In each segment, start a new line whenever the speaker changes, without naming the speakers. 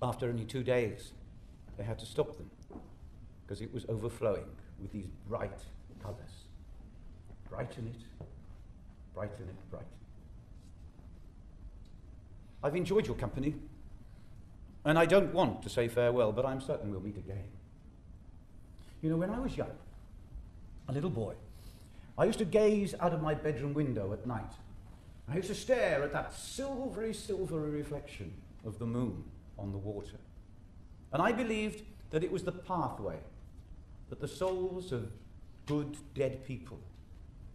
After only 2 days, they had to stop them because it was overflowing with these bright colours. Brighten it, brighten it, brighten. I've enjoyed your company, and I don't want to say farewell, but I'm certain we'll meet again. You know, when I was young, a little boy, I used to gaze out of my bedroom window at night. I used to stare at that silvery, silvery reflection of the moon on the water. And I believed that it was the pathway that the souls of good dead people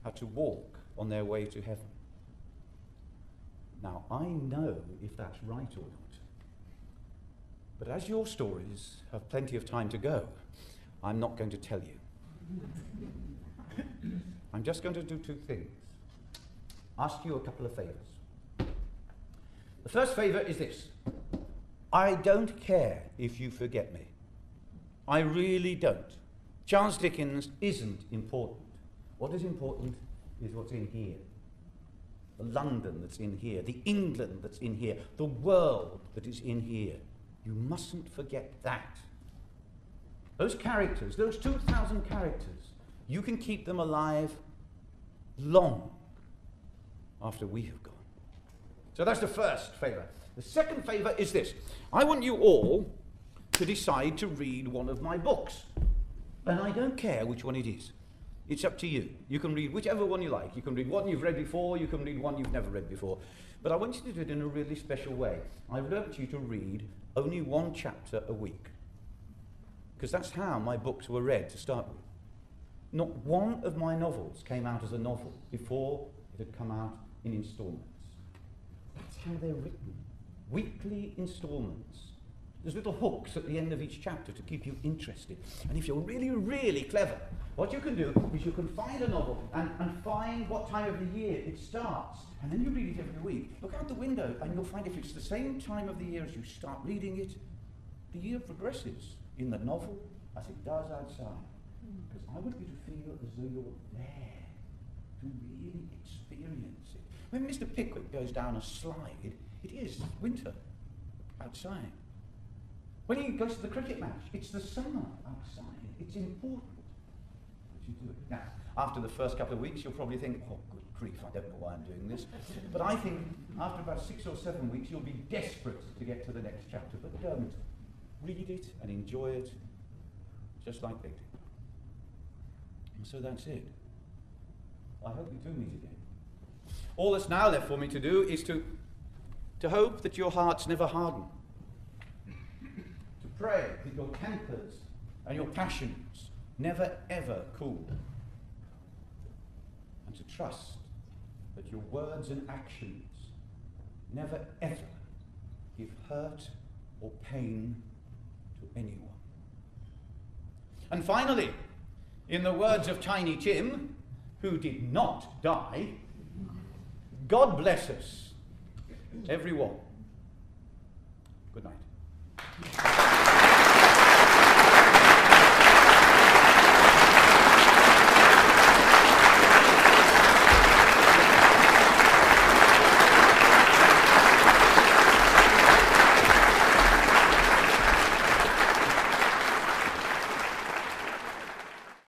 had to walk on their way to heaven. Now, I know if that's right or not. But as your stories have plenty of time to go, I'm not going to tell you. I'm just going to do two things. Ask you a couple of favours. The first favour is this. I don't care if you forget me. I really don't. Charles Dickens isn't important. What is important is what's in here. The London that's in here, the England that's in here, the world that is in here. You mustn't forget that. Those characters, those 2,000 characters, you can keep them alive long after we have gone. So that's the first favour. The second favour is this. I want you all to decide to read one of my books. And I don't care which one it is. It's up to you. You can read whichever one you like. You can read one you've read before, you can read one you've never read before. But I want you to do it in a really special way. I want you to read only one chapter a week. Because that's how my books were read to start with. Not one of my novels came out as a novel before it had come out in instalments. That's how they're written. Weekly instalments. There's little hooks at the end of each chapter to keep you interested. And if you're really, really clever, what you can do is you can find a novel and find what time of the year it starts. And then you read it every week. Look out the window and you'll find if it's the same time of the year as you start reading it, the year progresses in the novel as it does outside. Because I want you to feel as though you're there, to really experience it. When Mr. Pickwick goes down a slide, it is winter outside. When he goes to the cricket match, it's the summer outside. It's important that you do it. Now, after the first couple of weeks, you'll probably think, oh, good grief, I don't know why I'm doing this. But I think after about 6 or 7 weeks, you'll be desperate to get to the next chapter. But don't. Read it and enjoy it, just like they did. And so that's it. I hope we do meet again. All that's now left for me to do is to hope that your hearts never harden. To pray that your tempers and your passions never ever cool. And to trust that your words and actions never ever give hurt or pain to anyone. And finally, in the words of Tiny Tim, who did not die, God bless us, everyone. Good night.